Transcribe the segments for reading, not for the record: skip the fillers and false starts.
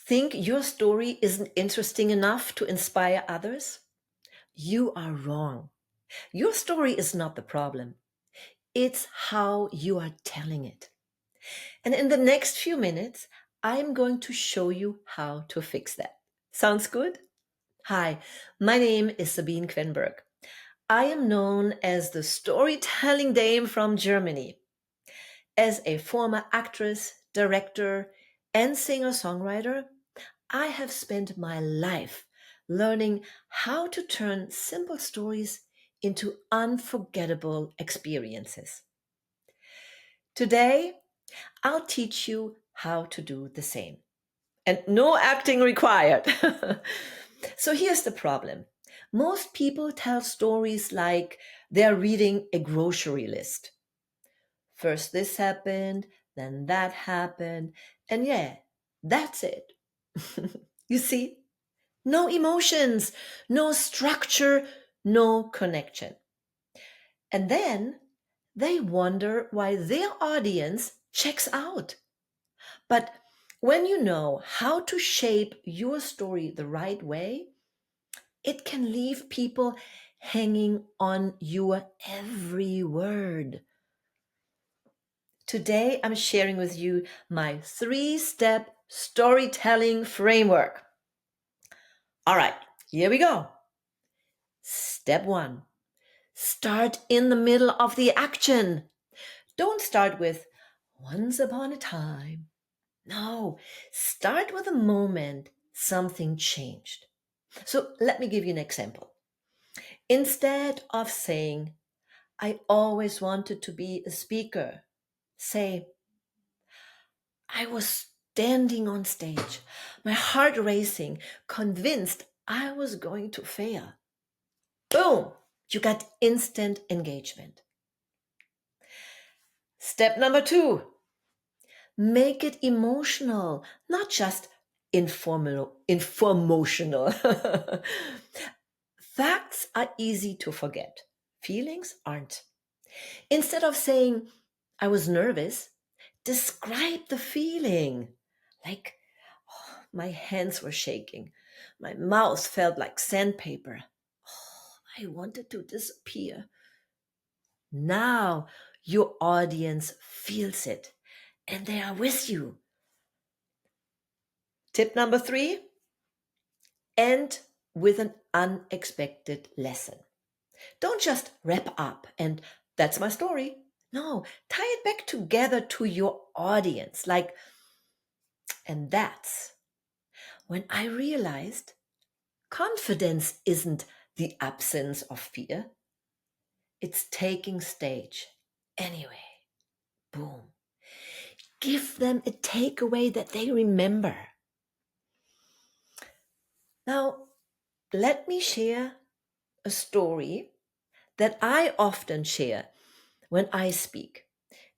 Think your story isn't interesting enough to inspire others? You are wrong. Your story is not the problem. It's how you are telling it. And in the next few minutes, I'm going to show you how to fix that. Sounds good? Hi, my name is Sabine Quenberg. I am known as the storytelling dame from Germany. As a former actress, director, and singer-songwriter, I have spent my life learning how to turn simple stories into unforgettable experiences. Today, I'll teach you how to do the same. And no acting required. So here's the problem. Most people tell stories like they're reading a grocery list. First this happened, then that happened, and yeah, that's it. You see? No emotions, no structure, no connection. And then they wonder why their audience checks out. But when you know how to shape your story the right way, it can leave people hanging on your every word. Today, I'm sharing with you my 3-step storytelling framework. All right, here we go. Step 1. Start in the middle of the action. Don't start with once upon a time. No, start with a moment something changed. So let me give you an example. Instead of saying, I always wanted to be a speaker, say, I was standing on stage, my heart racing, convinced I was going to fail. Boom! You got instant engagement. Step number 2, make it emotional, not just informational. Facts are easy to forget. Feelings aren't. Instead of saying, I was nervous, describe the feeling. Like, my hands were shaking. My mouth felt like sandpaper. I wanted to disappear. Now your audience feels it and they are with you. Tip number 3, end with an unexpected lesson. Don't just wrap up and that's my story. No, tie it back together to your audience. And that's when I realized confidence isn't the absence of fear. It's taking stage. Anyway, boom. Give them a takeaway that they remember. Now, let me share a story that I often share when I speak.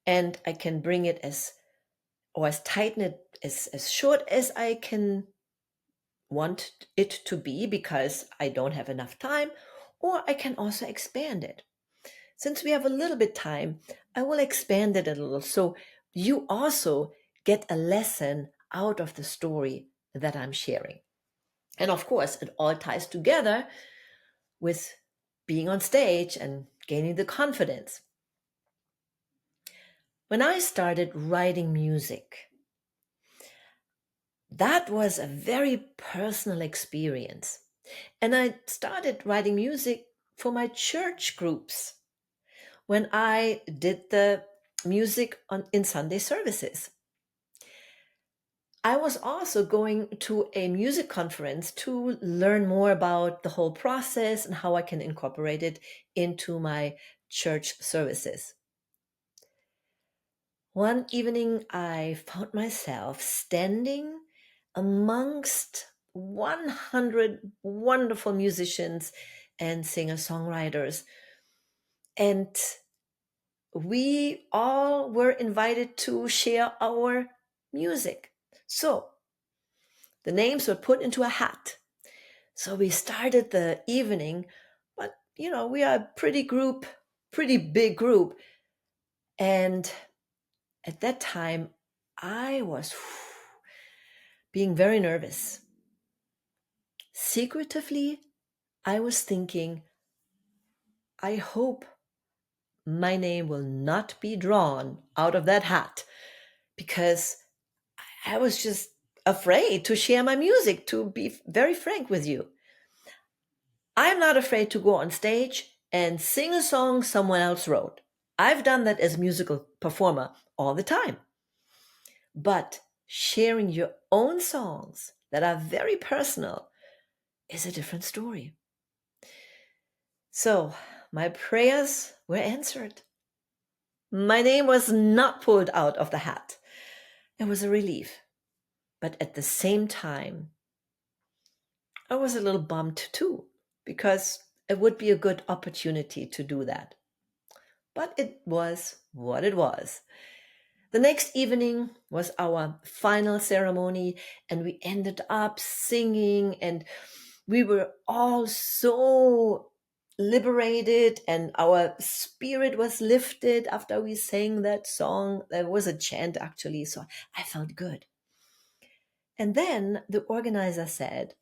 And I can bring it as tighten it as short as I can want it to be because I don't have enough time, or I can also expand it. Since we have a little bit time, I will expand it a little so you also get a lesson out of the story that I'm sharing. And of course, it all ties together with being on stage and gaining the confidence. When I started writing music, that was a very personal experience. And I started writing music for my church groups when I did the music in Sunday services. I was also going to a music conference to learn more about the whole process and how I can incorporate it into my church services. One evening, I found myself standing amongst 100 wonderful musicians and singer-songwriters. And we all were invited to share our music. So the names were put into a hat. So we started the evening, but we are a pretty big group. And at that time, I was being very nervous. Secretively, I was thinking, I hope my name will not be drawn out of that hat, because I was just afraid to share my music, to be very frank with you. I'm not afraid to go on stage and sing a song someone else wrote. I've done that as a musical performer all the time. But sharing your own songs that are very personal is a different story. So my prayers were answered. My name was not pulled out of the hat. It was a relief. But at the same time, I was a little bummed too, because it would be a good opportunity to do that. But it was what it was. The next evening was our final ceremony, and we ended up singing, and we were all so liberated, and our spirit was lifted after we sang that song. There was a chant actually, so I felt good. And then the organizer said,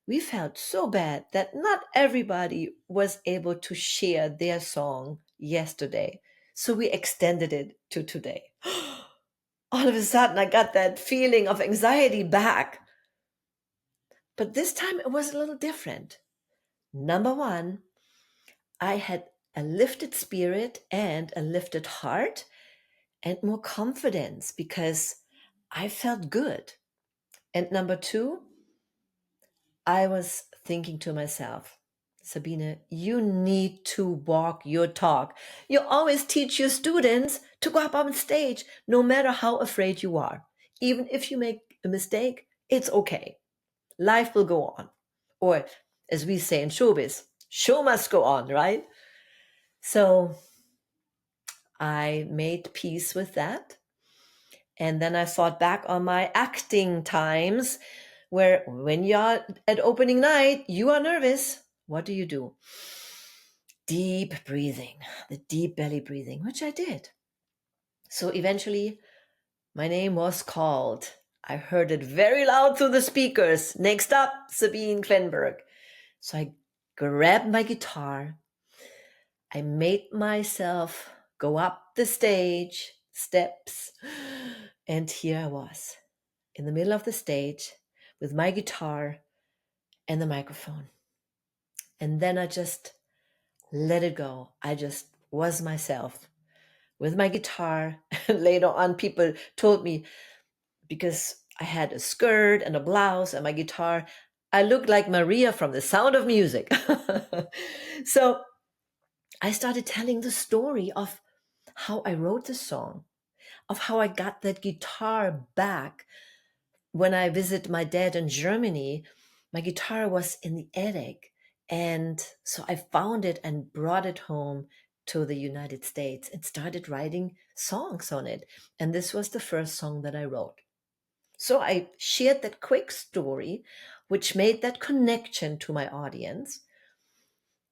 we felt so bad that not everybody was able to share their song yesterday. So we extended it to today. All of a sudden, I got that feeling of anxiety back. But this time it was a little different. Number one, I had a lifted spirit and a lifted heart and more confidence because I felt good. And number two, I was thinking to myself, Sabine, you need to walk your talk. You always teach your students to go up on stage, no matter how afraid you are. Even if you make a mistake, it's okay. Life will go on. Or, as we say in showbiz, show must go on, right? So I made peace with that. And then I thought back on my acting times where when you're at opening night, you are nervous. What do? Deep breathing, the deep belly breathing, which I did. So eventually, my name was called. I heard it very loud through the speakers. Next up, Sabine Klenberg. So I grabbed my guitar. I made myself go up the stage steps. And here I was in the middle of the stage with my guitar and the microphone. And then I just let it go. I just was myself with my guitar. And later on, people told me, because I had a skirt and a blouse and my guitar, I looked like Maria from The Sound of Music. So I started telling the story of how I wrote the song, of how I got that guitar back. When I visited my dad in Germany, my guitar was in the attic. And so I found it and brought it home to the United States and started writing songs on it. And this was the first song that I wrote. So I shared that quick story, which made that connection to my audience.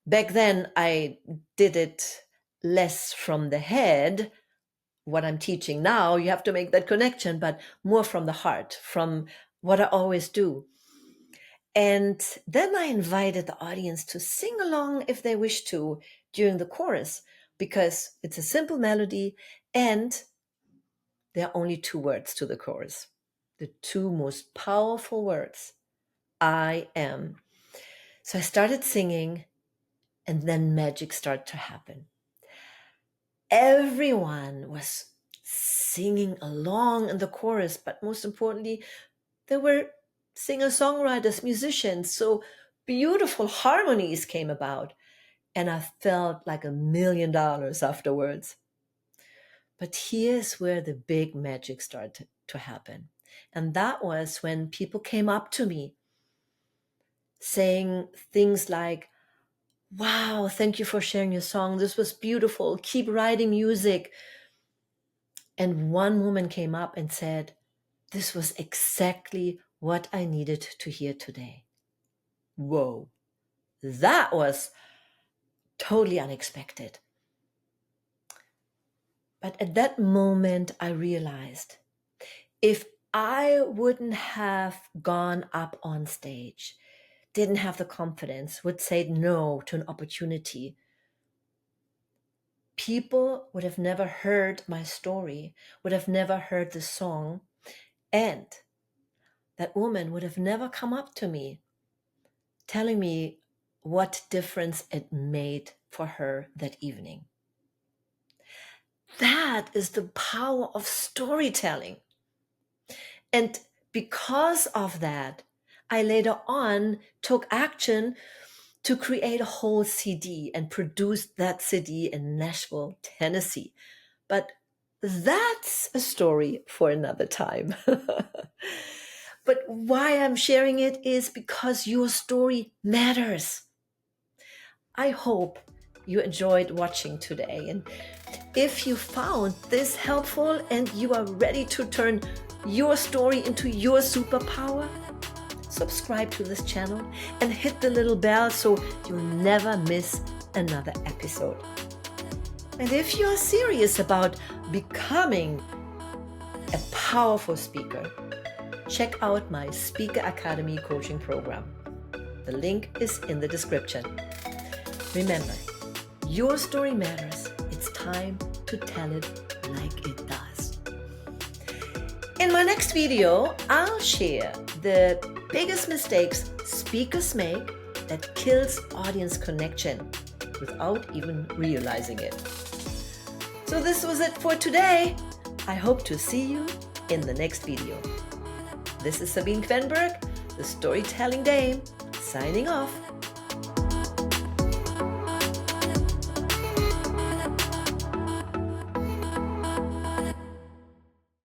Back then, I did it less from the head. What I'm teaching now, you have to make that connection, but more from the heart, from what I always do. And then I invited the audience to sing along if they wish to during the chorus, because it's a simple melody and there are only two words to the chorus. The two most powerful words, I am. So I started singing, and then magic started to happen. Everyone was singing along in the chorus, but most importantly, there were singer-songwriters, musicians, so beautiful harmonies came about, and I felt like $1,000,000 afterwards. But here's where the big magic started to happen. And that was when people came up to me saying things like, wow, thank you for sharing your song. This was beautiful. Keep writing music. And one woman came up and said, this was exactly what I needed to hear today. Whoa, that was totally unexpected. But at that moment, I realized if I wouldn't have gone up on stage, didn't have the confidence, would say no to an opportunity. People would have never heard my story, would have never heard the song, and that woman would have never come up to me telling me what difference it made for her that evening. That is the power of storytelling. And because of that, I later on took action to create a whole CD and produce that CD in Nashville, Tennessee. But that's a story for another time. But why I'm sharing it is because your story matters. I hope you enjoyed watching today. And if you found this helpful and you are ready to turn your story into your superpower, subscribe to this channel and hit the little bell so you'll never miss another episode. And if you're serious about becoming a powerful speaker, check out my Speaker Academy coaching program. The link is in the description. Remember, your story matters. It's time to tell it like it does. In my next video, I'll share the biggest mistakes speakers make that kills audience connection without even realizing it. So this was it for today. I hope to see you in the next video. This is Sabine Quenberg, the Storytelling Dame, signing off.